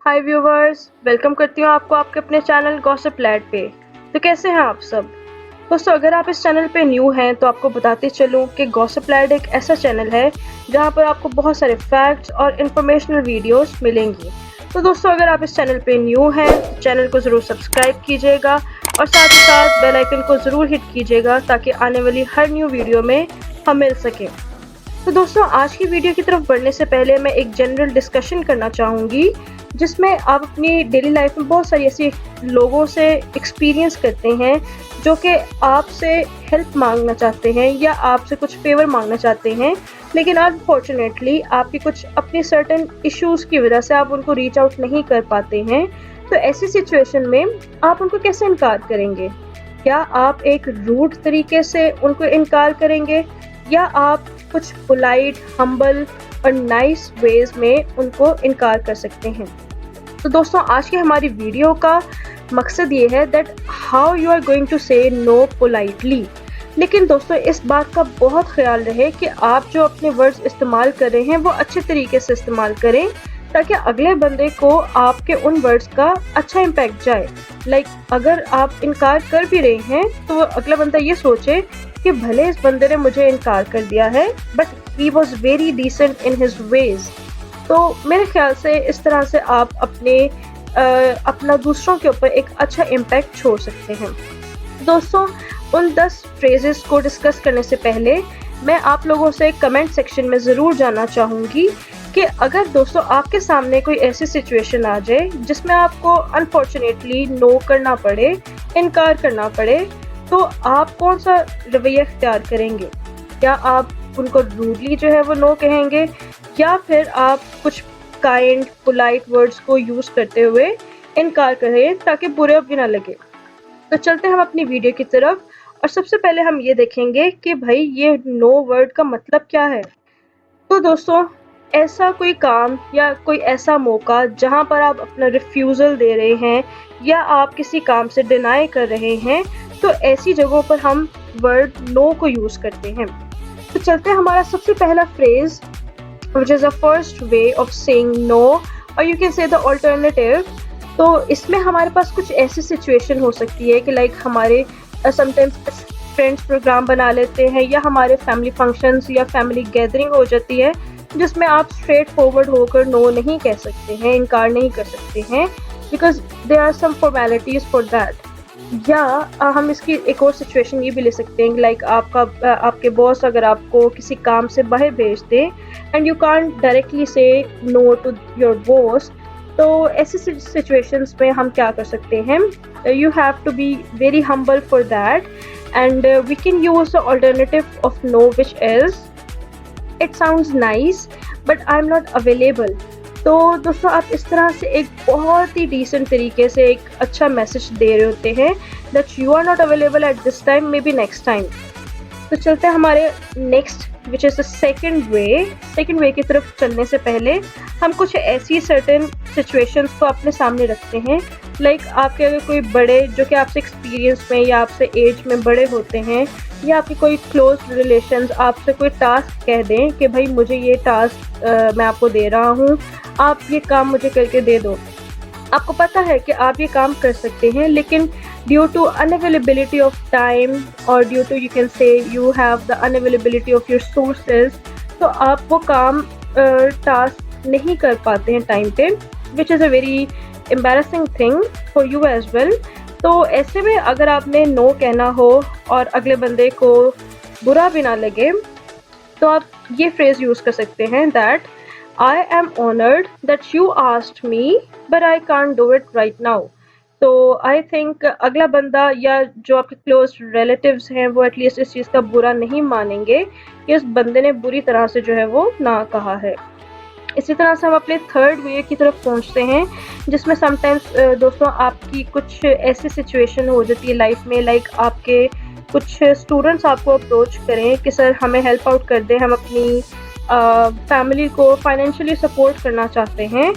हाय viewers, welcome करती हूँ आपको आपके अपने चैनल गॉसिप लैड पे। तो कैसे हैं आप सब दोस्तों? अगर आप इस चैनल पे न्यू हैं तो आपको बताते चलूँ कि गॉसिप लैड एक ऐसा चैनल है जहाँ पर आपको बहुत सारे फैक्ट्स और इन्फॉर्मेशनल वीडियोस मिलेंगी। तो दोस्तों, अगर आप इस चैनल पे न्यू हैं तो चैनल को ज़रूर सब्सक्राइब कीजिएगा और साथ ही साथ बेल आइकन को ज़रूर हिट कीजिएगा ताकि आने वाली हर न्यू वीडियो में हम मिल सकें। तो दोस्तों, आज की वीडियो की तरफ बढ़ने से पहले मैं एक जनरल डिस्कशन करना चाहूँगी जिसमें आप अपनी डेली लाइफ में बहुत सारी ऐसी लोगों से एक्सपीरियंस करते हैं जो कि आपसे हेल्प मांगना चाहते हैं या आपसे कुछ फेवर मांगना चाहते हैं, लेकिन अनफॉर्चुनेटली आपकी कुछ अपनी सर्टेन इश्यूज़ की वजह से आप उनको रीच आउट नहीं कर पाते हैं। तो ऐसी सिचुएशन में आप उनको कैसे इनकार करेंगे? क्या आप एक रूड तरीके से उनको इनकार करेंगे या आप कुछ पोलाइट, हम्बल और नाइस वेज में उनको इनकार कर सकते हैं? तो दोस्तों, आज की हमारी वीडियो का मकसद ये है that how you are going to say no politely. लेकिन दोस्तों, इस बात का बहुत ख्याल रहे कि आप जो अपने वर्ड्स इस्तेमाल कर रहे हैं वो अच्छे तरीके से इस्तेमाल करें ताकि अगले बंदे को आपके उन वर्ड्स का अच्छा इम्पैक्ट जाए। अगर आप इनकार कर भी रहे हैं तो अगला बंदा ये सोचे कि भले इस बंदे ने मुझे इनकार कर दिया है but he was very decent in his ways. तो मेरे ख्याल से इस तरह से आप अपना दूसरों के ऊपर एक अच्छा इम्पैक्ट छोड़ सकते हैं। दोस्तों, उन 10 फ्रेजेस को डिस्कस करने से पहले मैं आप लोगों से कमेंट सेक्शन में ज़रूर जानना चाहूँगी कि अगर दोस्तों आपके सामने कोई ऐसी सिचुएशन आ जाए जिसमें आपको अनफॉर्चुनेटली नो करना पड़े, इनकार करना पड़े, तो आप कौन सा रवैया इख्तियार करेंगे? क्या आप उनको रूडली जो है वो नो कहेंगे या फिर आप कुछ काइंड पोलाइट वर्ड्स को यूज़ करते हुए इनकार करें ताकि बुरे भी ना लगे? तो चलते हम अपनी वीडियो की तरफ और सबसे पहले हम ये देखेंगे कि भाई ये नो वर्ड का मतलब क्या है। तो दोस्तों, ऐसा कोई काम या कोई ऐसा मौका जहाँ पर आप अपना रिफ्यूज़ल दे रहे हैं या आप किसी काम से डिनाई कर रहे हैं, तो ऐसी जगहों पर हम वर्ड नो को यूज़ करते हैं। तो चलते हैं हमारा सबसे पहला phrase which is the first way of saying no or you can say the alternative। तो इसमें हमारे पास कुछ ऐसी सिचुएशन हो सकती है कि हमारे समटाइम्स फ्रेंड्स प्रोग्राम बना लेते हैं या हमारे फैमिली फंक्शंस या फैमिली गैदरिंग हो जाती है जिसमें आप स्ट्रेट फॉरवर्ड होकर नो नहीं कह सकते हैं, इनकार नहीं कर सकते हैं, because there are some formalities for that. या हम इसकी एक और सिचुएशन ये भी ले सकते हैं कि आपके बॉस अगर आपको किसी काम से बाहर भेज दें and you can't directly say no to your boss, तो ऐसी सिचुएशंस में हम क्या कर सकते हैं? You have to be very humble for that and we can use the alternative of no which is it sounds nice but I am not available. तो दोस्तों, आप इस तरह से एक बहुत ही डिसेंट तरीके से एक अच्छा मैसेज दे रहे होते हैं that you are not available at this time, maybe next time. तो चलते हैं हमारे next which is the second way की तरफ चलने से पहले हम कुछ ऐसी सर्टेन सिचुएशंस को अपने सामने रखते हैं। आपके अगर कोई बड़े जो कि आपसे एक्सपीरियंस में या आपसे एज में बड़े होते हैं या आपके कोई क्लोज रिलेशंस आपसे कोई टास्क कह दें कि भाई मुझे ये टास्क मैं आपको दे रहा हूँ, आप ये काम मुझे करके दे दो। आपको पता है कि आप ये काम कर सकते हैं लेकिन due to unavailability of time और due to you can say you have the unavailability of your sources, तो आप वो काम टास्क नहीं कर पाते हैं टाइम पे, which is a very embarrassing thing for you as well. तो ऐसे में अगर आपने नो कहना हो और अगले बंदे को बुरा भी ना लगे तो आप ये फ्रेज़ यूज़ कर सकते हैं that I am honored that you asked me but I can't do it right now। तो आई थिंक अगला बंदा या जो आपके क्लोज रिलेटिव्स हैं वो एटलीस्ट इस चीज़ का बुरा नहीं मानेंगे कि उस बंदे ने बुरी तरह से जो है वो ना कहा है। इसी तरह से हम अपने थर्ड वे की तरफ पहुंचते हैं जिसमें समटाइम्स दोस्तों आपकी कुछ ऐसी सिचुएशन हो जाती है लाइफ में, आपके कुछ स्टूडेंट्स आपको अप्रोच करें कि सर हमें हेल्प आउट कर दें, हम अपनी फैमिली को फाइनेंशियली सपोर्ट करना चाहते हैं।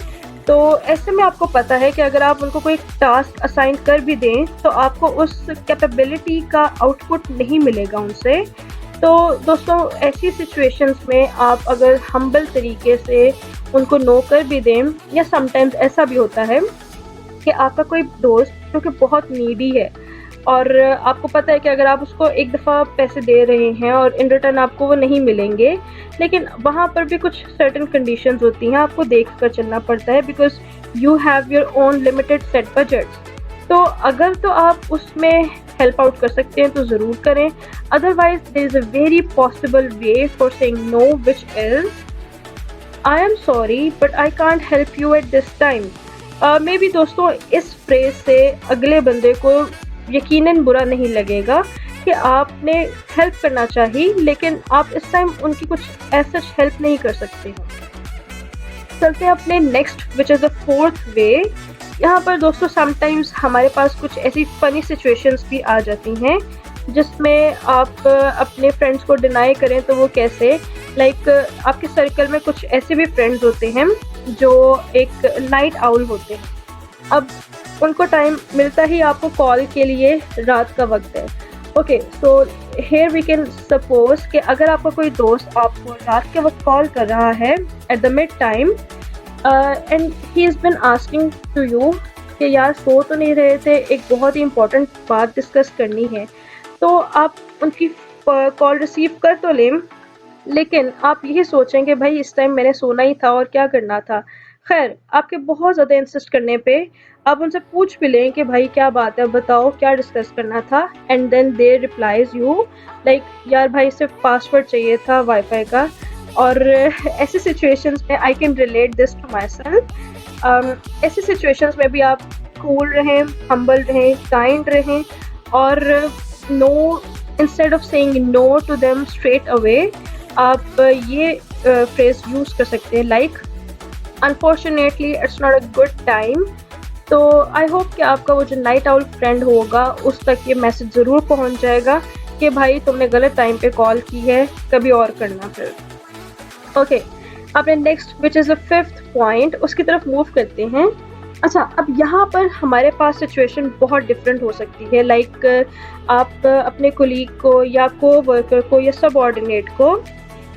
तो ऐसे में आपको पता है कि अगर आप उनको कोई टास्क असाइन कर भी दें तो आपको उस कैपेबिलिटी का आउटपुट नहीं मिलेगा उनसे। तो दोस्तों ऐसी सिचुएशंस में आप अगर हम्बल तरीके से उनको नो कर भी दें, या समटाइम्स ऐसा भी होता है कि आपका कोई दोस्त जो कि बहुत नीडी है और आपको पता है कि अगर आप उसको एक दफ़ा पैसे दे रहे हैं और इन रिटर्न आपको वो नहीं मिलेंगे, लेकिन वहाँ पर भी कुछ सर्टेन कंडीशंस होती हैं, आपको देख कर चलना पड़ता है because you have your own limited set budgets. तो अगर तो आप उसमें हेल्प आउट कर सकते हैं तो ज़रूर करें, otherwise there is a very possible way for saying know which is I am sorry but I can't help you eight this time. May be दोस्तों इस फ्रेज से अगले बंदे को यकीनन बुरा नहीं लगेगा कि आपने हेल्प करना चाहिए, लेकिन आप इस टाइम उनकी कुछ ऐसा हेल्प नहीं कर सकते हैं। चलते हैं अपने next which is the fourth way. यहाँ पर दोस्तों समटाइम्स हमारे पास कुछ ऐसी फ़नी सिचुएशंस भी आ जाती हैं जिसमें आप अपने फ्रेंड्स को डिनाई करें तो वो कैसे, लाइक आपके सर्कल में कुछ ऐसे भी फ्रेंड्स होते हैं जो एक नाइट आउल होते हैं। अब उनको टाइम मिलता ही आपको कॉल के लिए रात का वक्त है। Okay, so here we can suppose कि अगर आपका कोई दोस्त आपको रात के वक्त कॉल कर रहा है at the mid time and he is been asking to you कि यार सो तो नहीं रहे थे, एक बहुत ही इंपॉर्टेंट बात डिस्कस करनी है, तो आप उनकी कॉल रिसीव कर तो लें, लेकिन आप यही सोचेंगे भाई इस टाइम मैंने सोना ही था और क्या करना था। खैर आपके बहुत ज़्यादा इंसिस्ट करने पे आप उनसे पूछ भी लें कि भाई क्या बात है, बताओ क्या डिस्कस करना था, and then they replies you like यार भाई सिर्फ पासवर्ड चाहिए था वाईफाई का। और ऐसी सिचुएशंस में I can relate this to myself. ऐसी सिचुएशंस में भी आप कूल रहें, हम्बल रहें, काइंड रहें और no, instead of saying no to them straight away, आप ये फ्रेज यूज़ कर सकते हैं like unfortunately it's not a good time. तो आई होप कि आपका वो जो नाइट आउल फ्रेंड होगा उस तक ये मैसेज ज़रूर पहुंच जाएगा कि भाई तुमने गलत टाइम पे कॉल की है, कभी और करना फिर। ओके, अपने next which is the fifth point उसकी तरफ मूव करते हैं। अच्छा, अब यहाँ पर हमारे पास सिचुएशन बहुत डिफरेंट हो सकती है, लाइक आप अपने कोलीग को या को वर्कर को या सबऑर्डिनेट को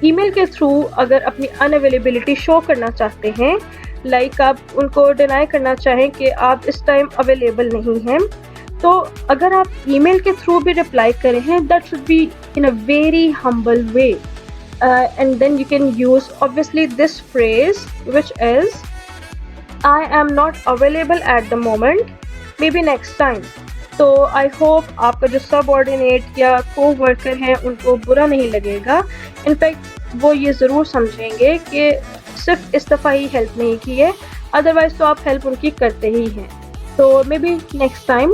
ईमेल के थ्रू अगर अपनी अनअवेलेबिलिटी शो करना चाहते हैं, लाइक आप उनको डिनाई करना चाहें कि आप इस टाइम अवेलेबल नहीं हैं, तो अगर आप ईमेल के थ्रू भी रिप्लाई करें हैं that should be in a very humble way, and then you can use obviously this phrase which is I am not available at the moment, maybe next time। तो I hope आपका जो subordinate या को worker है उनको बुरा नहीं लगेगा, इनफैक्ट वो ये ज़रूर समझेंगे कि सिर्फ इस दफ़ा ही हेल्प नहीं की है, अदरवाइज़ तो आप हेल्प उनकी करते ही हैं, तो may be next time.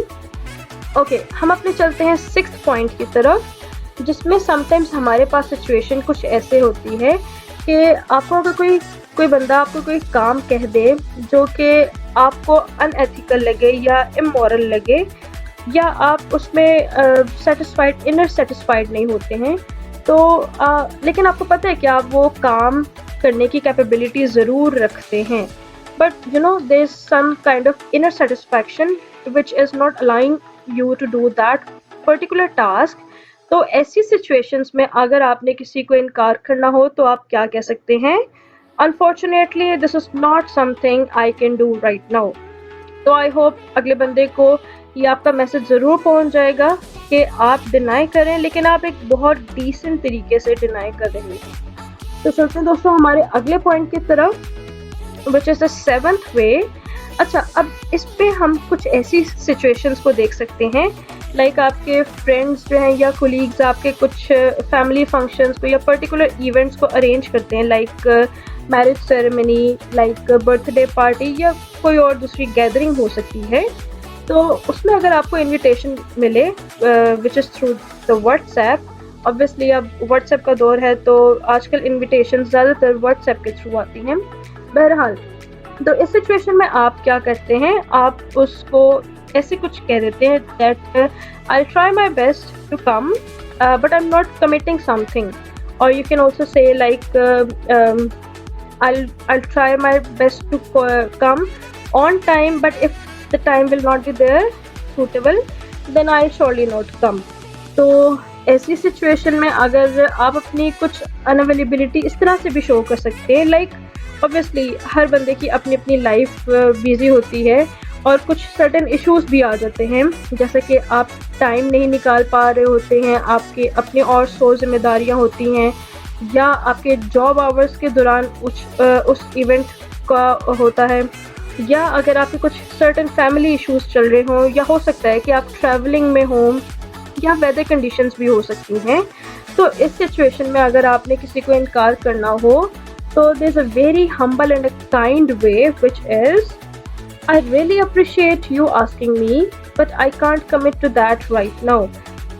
Okay, हम अपने चलते हैं सिक्स्थ पॉइंट की तरफ, जिसमें समटाइम्स हमारे पास सिचुएशन कुछ ऐसे होती है कि आपको अगर कोई बंदा आपको कोई काम कह दे जो कि आपको अनएथिकल लगे या इमोरल लगे, या आप उसमें सेटिस्फाइड, इनर सेटिस्फाइड नहीं होते हैं, तो लेकिन आपको पता है कि आप वो काम करने की कैपेबिलिटी ज़रूर रखते हैं, but you know there is some kind of inner satisfaction which is not allowing you to do that particular task. तो ऐसी सिचुएशंस में अगर आपने किसी को इनकार करना हो तो आप क्या कह सकते हैं, unfortunately this is not something I can do right now. तो आई होप अगले बंदे को ये आपका मैसेज ज़रूर पहुंच जाएगा कि आप डिनाई करें, लेकिन आप एक बहुत डिसेंट तरीके से डिनाई कर रहे हैं। तो चलते हैं दोस्तों हमारे अगले पॉइंट की तरफ विच इज़ द सेवंथ वे। अच्छा, अब इस पे हम कुछ ऐसी सिचुएशंस को देख सकते हैं, लाइक आपके फ्रेंड्स जो हैं या कोलीग्स आपके कुछ फैमिली फंक्शंस को या पर्टिकुलर इवेंट्स को अरेंज करते हैं, like marriage ceremony, like birthday party या कोई और दूसरी गैदरिंग हो सकती है। तो उसमें अगर आपको इनविटेशन मिले which is through the WhatsApp, obviously अब व्हाट्सएप का दौर है तो आजकल इनविटेशन ज़्यादातर व्हाट्सएप के थ्रू आती हैं। बहरहाल, तो इस सिचुएशन में आप क्या करते हैं, आप उसको ऐसे कुछ कह देते हैं that I try my best to come but I am not committing something, और you can also say like I'll try my best to come on time, but if the time will not be there suitable, then I'll surely not come। तो ऐसी situation में अगर आप अपनी कुछ unavailability इस तरह से भी शो कर सकते हैं, लाइक ऑब्वियसली हर बंदे की अपनी अपनी लाइफ बिजी होती है और कुछ सर्टेन इश्यूज भी आ जाते हैं, जैसे कि आप टाइम नहीं निकाल पा रहे होते हैं, आपके अपने और 100 जिम्मेदारियां होती हैं, या आपके जॉब आवर्स के दौरान उस इवेंट का होता है, या अगर आपके कुछ सर्टेन फैमिली इश्यूज चल रहे हों, या हो सकता है कि आप ट्रैवलिंग में हों, या वेदर कंडीशंस भी हो सकती हैं। तो इस सिचुएशन में अगर आपने किसी को इनकार करना हो तो there is a very humble and a kind way which is, I really appreciate you asking me but I can't commit to that right now.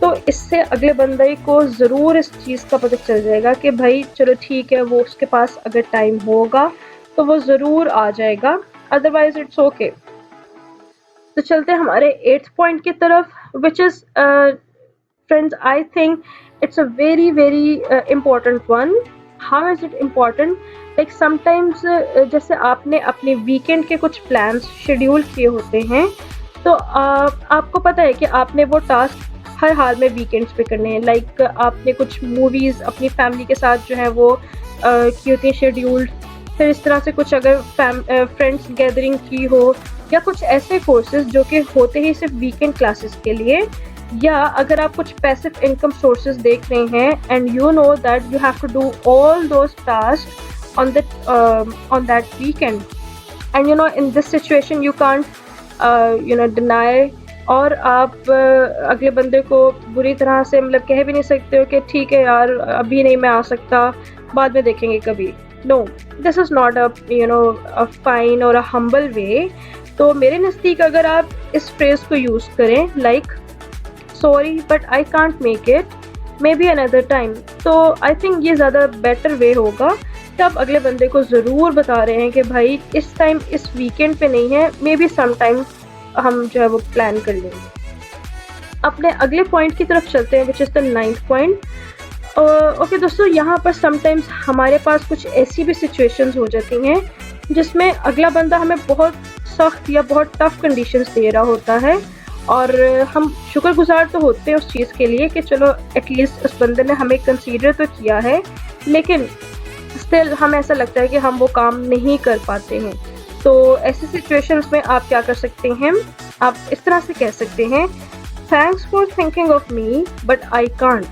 तो इससे अगले बंदे को ज़रूर इस चीज़ का पता चल जाएगा कि भाई चलो ठीक है, वो उसके पास अगर टाइम होगा तो वो ज़रूर आ जाएगा, अदरवाइज इट्स ओके। तो चलते हैं हमारे 8th पॉइंट की तरफ, which is friends, I think it's a very important one. How is it important? Like sometimes जैसे आपने अपने वीकेंड के कुछ प्लान्स शेड्यूल किए होते हैं, तो आपको पता है कि आपने वो टास्क हर हाल में वीकेंड्स पे करने हैं। लाइक आपने कुछ मूवीज़ अपनी फैमिली के साथ जो है वो की होती है शेड्यूल्ड, फिर इस तरह से कुछ अगर फ्रेंड्स गैदरिंग की हो, या कुछ ऐसे कोर्सेज जो कि होते ही सिर्फ वीकेंड क्लासेस के लिए, या अगर आप कुछ पैसिव इनकम सोर्सेज देख रहे हैं and you know that you have to do all those task on that weekend, and you know in this situation you can't deny, और आप अगले बंदे को बुरी तरह से मतलब कह भी नहीं सकते हो कि ठीक है यार अभी नहीं मैं आ सकता, बाद में देखेंगे कभी। No, this is not a fine और अ हम्बल वे। तो मेरे नज़दीक अगर आप इस फ्रेज़ को यूज़ करें, like sorry but I can't make it, may be another time, तो आई थिंक ये ज़्यादा बेटर वे होगा कि आप अगले बंदे को ज़रूर बता रहे हैं कि भाई इस टाइम इस वीकेंड पे नहीं है, मे बी सम टाइम हम जो है वो प्लान कर लेंगे। अपने अगले पॉइंट की तरफ चलते हैं, विच is the 9th point. Okay दोस्तों, यहाँ पर समटाइम्स हमारे पास कुछ ऐसी भी सिचुएशंस हो जाती हैं जिसमें अगला बंदा हमें बहुत सख्त या बहुत टफ कंडीशंस दे रहा होता है, और हम शुक्रगुजार तो होते हैं उस चीज़ के लिए कि चलो एटलीस्ट उस बंदे ने हमें कंसीडर तो किया है, लेकिन स्टिल हमें ऐसा लगता है कि हम वो काम नहीं कर पाते हैं। तो ऐसी सिचुएशंस में आप क्या कर सकते हैं, आप इस तरह से कह सकते हैं, thanks for thinking of me but I can't.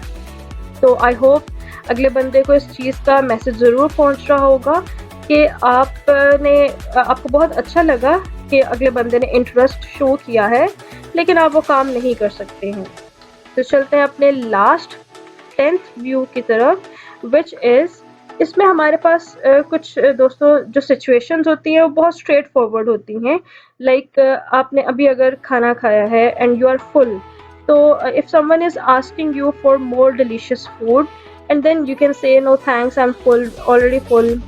तो आई होप अगले बंदे को इस चीज़ का मैसेज ज़रूर पहुंच रहा होगा कि आपको बहुत अच्छा लगा कि अगले बंदे ने इंटरेस्ट शो किया है, लेकिन आप वो काम नहीं कर सकते हैं। तो चलते हैं अपने लास्ट 10th व्यू की तरफ, विच इज़, इसमें हमारे पास कुछ दोस्तों जो सिचुएशंस होती हैं वो बहुत स्ट्रेट फॉरवर्ड होती हैं। लाइक आपने अभी अगर खाना खाया है एंड यू आर फुल, तो if someone is asking you for more delicious food and then you can say no thanks, I am full, already full.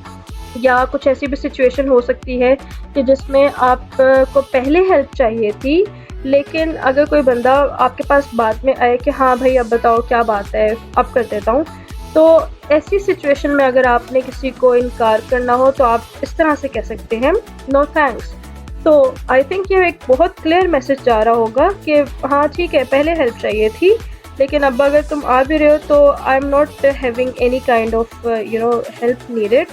या कुछ ऐसी भी सिचुएशन हो सकती है कि जिसमें आपको पहले हेल्प चाहिए थी, लेकिन अगर कोई बंदा आपके पास बाद में आए कि हाँ भाई अब बताओ क्या बात है, अब कर देता हूँ, तो ऐसी सिचुएशन में अगर आपने किसी को इनकार करना हो तो आप इस तरह से कह सकते हैं, नो थैंक्स। तो आई थिंक ये एक बहुत क्लियर मैसेज जा रहा होगा कि हाँ ठीक है, पहले हेल्प चाहिए थी, लेकिन अब अगर तुम आ भी रहे हो तो आई am not having any kind of help needed.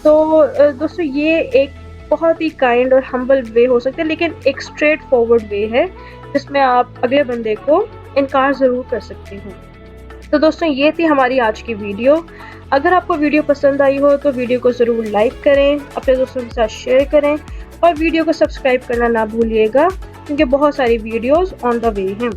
तो दोस्तों ये एक बहुत ही काइंड और हम्बल वे हो सकता है, लेकिन एक स्ट्रेट फॉरवर्ड वे है जिसमें आप अगले बंदे को इनकार ज़रूर कर सकते हैं। तो दोस्तों ये थी हमारी आज की वीडियो। अगर आपको वीडियो पसंद आई हो तो वीडियो को ज़रूर लाइक करें, अपने दोस्तों के साथ शेयर करें, और वीडियो को सब्सक्राइब करना ना भूलिएगा क्योंकि बहुत सारी वीडियोस ऑन द वे हैं।